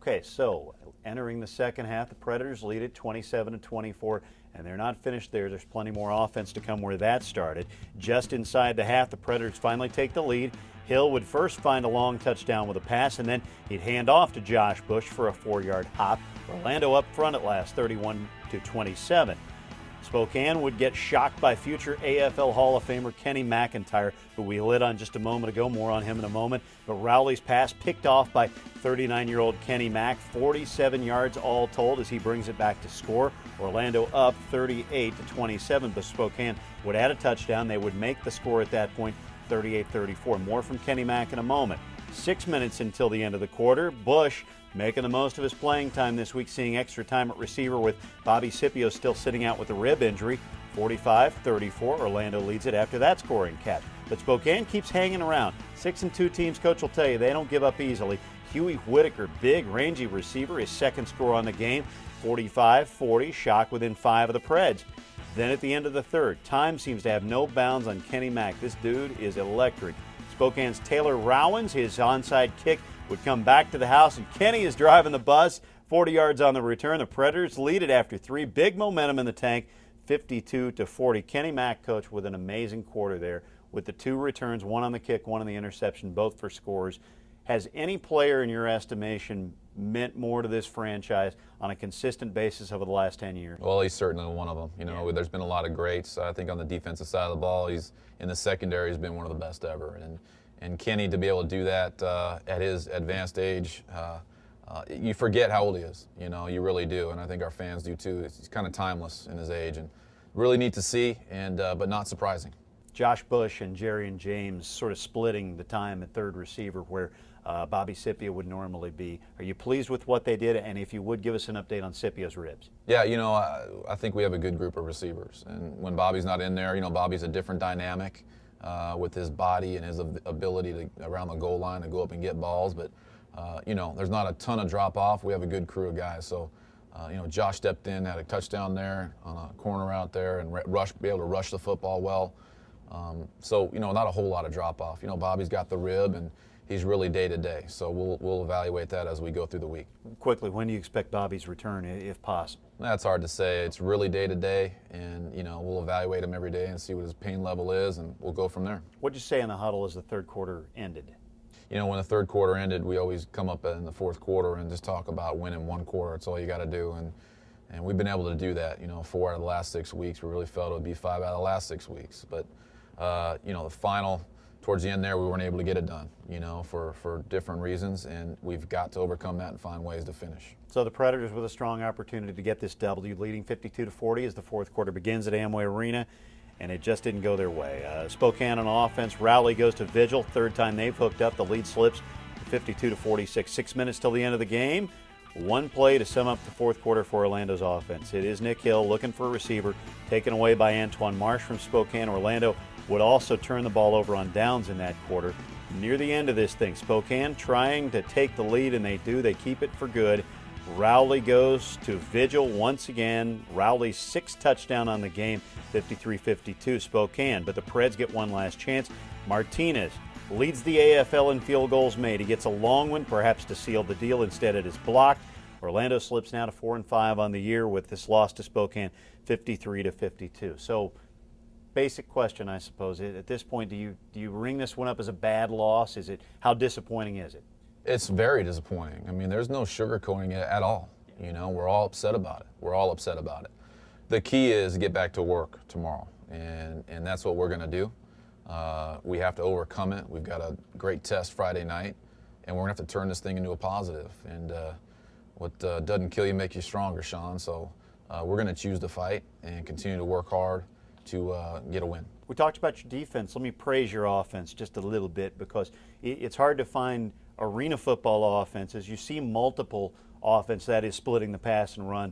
Okay, so entering the second half, the Predators lead it 27-24, and they're not finished there. There's plenty more offense to come where that started. Just inside the half, the Predators finally take the lead. Hill would first find a long touchdown with a pass, and then he'd hand off to Josh Bush for a 4-yard hop. Orlando up front at last, 31-27. Spokane would get shocked by future AFL Hall of Famer Kenny McIntyre, who we lit on just a moment ago. More on him in a moment. But Rowley's pass picked off by 39-year-old Kenny Mack, 47 yards all told as he brings it back to score. Orlando up 38-27, but Spokane would add a touchdown. They would make the score at that point, 38-34. More from Kenny Mack in a moment. 6 minutes until the end of the quarter. Bush making the most of his playing time this week, seeing extra time at receiver with Bobby Scipio still sitting out with a rib injury. 45-34, Orlando leads it after that scoring catch. But Spokane keeps hanging around. 6-2 teams, coach will tell you, they don't give up easily. Huey Whitaker, big, rangy receiver, his second score on the game. 45-40, shock within 5 of the Preds. Then at the end of the third, time seems to have no bounds on Kenny Mack. This dude is electric. Spokane's Taylor Rowans, his onside kick would come back to the house, and Kenny is driving the bus. 40 yards on the return. The Predators lead it after 3. Big momentum in the tank, 52-40. Kenny Mack, coach, with an amazing quarter there with the 2 returns, 1 on the kick, 1 on the interception, both for scores. Has any player in your estimation meant more to this franchise on a consistent basis over the last 10 years? Well, he's certainly one of them. You know, there's been a lot of greats. I think on the defensive side of the ball, he's in the secondary, he's been one of the best ever. And Kenny, to be able to do that at his advanced age, you forget how old he is. You know, you really do, and I think our fans do too. He's kind of timeless in his age, and really neat to see, and but not surprising. Josh Bush and Jerry and James sort of splitting the time at third receiver where Bobby Scipio would normally be. Are you pleased with what they did? And if you would, give us an update on Scipio's ribs. Yeah, you know, I think we have a good group of receivers. And when Bobby's not in there, you know, Bobby's a different dynamic with his body and his ability to, around the goal line, to go up and get balls. But, you know, there's not a ton of drop-off. We have a good crew of guys. So, you know, Josh stepped in, had a touchdown there on a corner out there, and be able to rush the football well. So, you know, not a whole lot of drop-off. You know, Bobby's got the rib, and he's really day-to-day. So we'll evaluate that as we go through the week. Quickly, when do you expect Bobby's return, if possible? That's hard to say. It's really day-to-day, and, you know, we'll evaluate him every day and see what his pain level is, and we'll go from there. What did you say in the huddle as the third quarter ended? You know, when the third quarter ended, we always come up in the fourth quarter and just talk about winning one quarter. That's all you got to do, and we've been able to do that. You know, 4 out of the last 6 weeks. We really felt it would be 5 out of the last 6 weeks. But, you know, the final, towards the end there, we weren't able to get it done, you know, for different reasons, and we've got to overcome that and find ways to finish. So the Predators with a strong opportunity to get this W, leading 52-40 as the fourth quarter begins at Amway Arena, and it just didn't go their way. Spokane on offense, Rowley goes to Vigil, third time they've hooked up. The lead slips 52-46. 6 minutes till the end of the game. One play to sum up the fourth quarter for Orlando's offense. It is Nick Hill looking for a receiver, taken away by Antoine Marsh from Spokane. Orlando would also turn the ball over on downs in that quarter. Near the end of this thing, Spokane trying to take the lead, and they do. They keep it for good. Rowley goes to Vigil once again. Rowley's 6th touchdown on the game, 53-52 Spokane. But the Preds get one last chance. Martinez leads the AFL in field goals made. He gets a long one, perhaps to seal the deal. Instead, it is blocked. Orlando slips now to 4-5 on the year with this loss to Spokane, 53-52. So, basic question, I suppose. At this point, do you ring this one up as a bad loss? How disappointing is it? It's very disappointing. I mean, there's no sugarcoating it at all. You know, we're all upset about it. We're all upset about it. The key is to get back to work tomorrow, and that's what we're going to do. We have to overcome it. We've got a great test Friday night, and we're going to have to turn this thing into a positive. And what doesn't kill you makes you stronger, Sean. So we're going to choose to fight and continue to work hard to get a win. We talked about your defense. Let me praise your offense just a little bit, because it's hard to find arena football offenses. You see multiple offense that is splitting the pass and run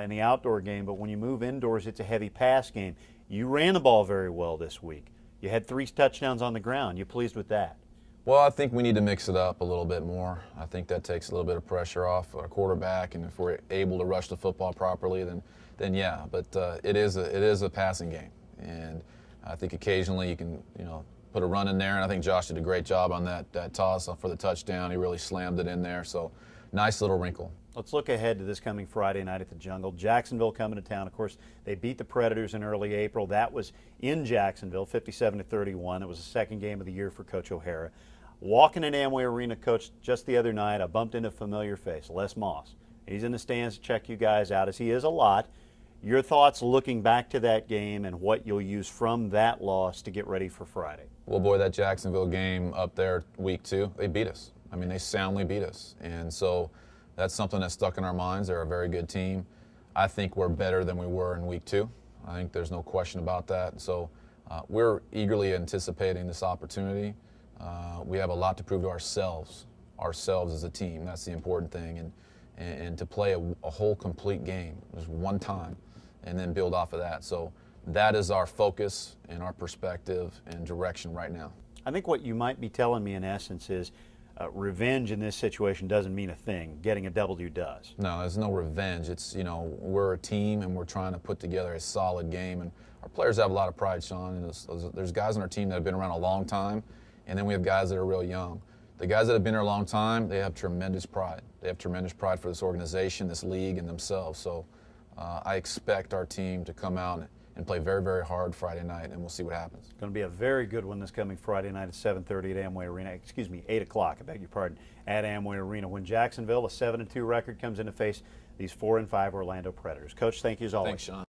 in the outdoor game, but when you move indoors, it's a heavy pass game. You ran the ball very well this week. You had 3 touchdowns on the ground. You pleased with that? Well, I think we need to mix it up a little bit more. I think that takes a little bit of pressure off our quarterback, and if we're able to rush the football properly, then yeah. But it is a passing game, and I think occasionally you can, you know, put a run in there, and I think Josh did a great job on that toss for the touchdown. He really slammed it in there. So nice little wrinkle. Let's look ahead to this coming Friday night at the Jungle. Jacksonville coming to town. Of course, they beat the Predators in early April. That was in Jacksonville, 57-31. It was the second game of the year for Coach O'Hara. Walking in Amway Arena, Coach, just the other night, I bumped into a familiar face, Les Moss. He's in the stands to check you guys out, as he is a lot. Your thoughts looking back to that game and what you'll use from that loss to get ready for Friday? Well, boy, that Jacksonville game up there week 2, they beat us. I mean, they soundly beat us. And so that's something that's stuck in our minds. They're a very good team. I think we're better than we were in week 2. I think there's no question about that. So we're eagerly anticipating this opportunity. We have a lot to prove to ourselves as a team. That's the important thing. And to play a whole complete game just one time and then build off of that. So that is our focus and our perspective and direction right now. I think what you might be telling me in essence is revenge in this situation doesn't mean a thing. Getting a W does. No, there's no revenge. It's, we're a team and we're trying to put together a solid game. And our players have a lot of pride, Sean. And there's guys on our team that have been around a long time, and then we have guys that are real young. The guys that have been here a long time, they have tremendous pride. They have tremendous pride for this organization, this league, and themselves. So I expect our team to come out and play very, very hard Friday night, and we'll see what happens. It's going to be a very good one this coming Friday night at 7:30 at Amway Arena. 8 o'clock, I beg your pardon, at Amway Arena. When Jacksonville, a 7-2 record, comes in to face these 4-5 Orlando Predators. Coach, thank you as always. Thanks, Sean.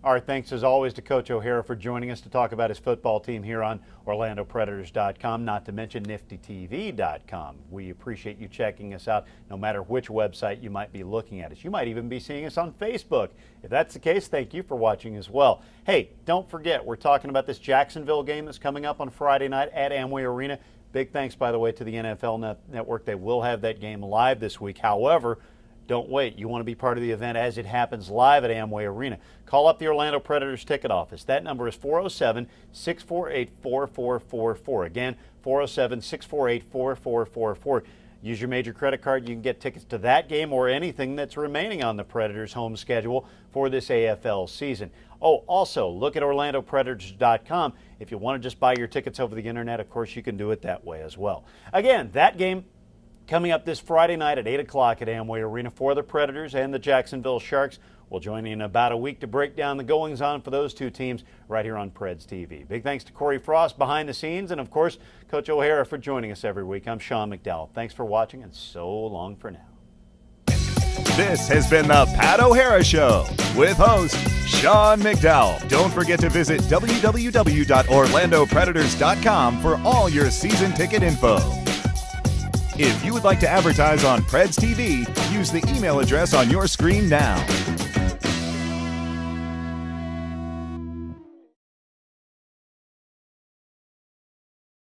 All right, thanks as always to Coach O'Hara for joining us to talk about his football team here on OrlandoPredators.com, not to mention NiftyTV.com. We appreciate you checking us out no matter which website you might be looking at us. You might even be seeing us on Facebook. If that's the case, thank you for watching as well. Hey, don't forget, we're talking about this Jacksonville game that's coming up on Friday night at Amway Arena. Big thanks, by the way, to the NFL Network. They will have that game live this week. However, don't wait. You want to be part of the event as it happens live at Amway Arena. Call up the Orlando Predators ticket office. That number is 407-648-4444. Again, 407-648-4444. Use your major credit card. You can get tickets to that game or anything that's remaining on the Predators' home schedule for this AFL season. Oh, also, look at OrlandoPredators.com. If you want to just buy your tickets over the internet, of course, you can do it that way as well. Again, that game coming up this Friday night at 8 o'clock at Amway Arena for the Predators and the Jacksonville Sharks. We'll join you in about a week to break down the goings-on for those two teams right here on Preds TV. Big thanks to Corey Frost behind the scenes, and of course, Coach O'Hara for joining us every week. I'm Sean McDowell. Thanks for watching, and so long for now. This has been the Pat O'Hara Show with host Sean McDowell. Don't forget to visit www.orlandopredators.com for all your season ticket info. If you would like to advertise on Preds TV, use the email address on your screen now.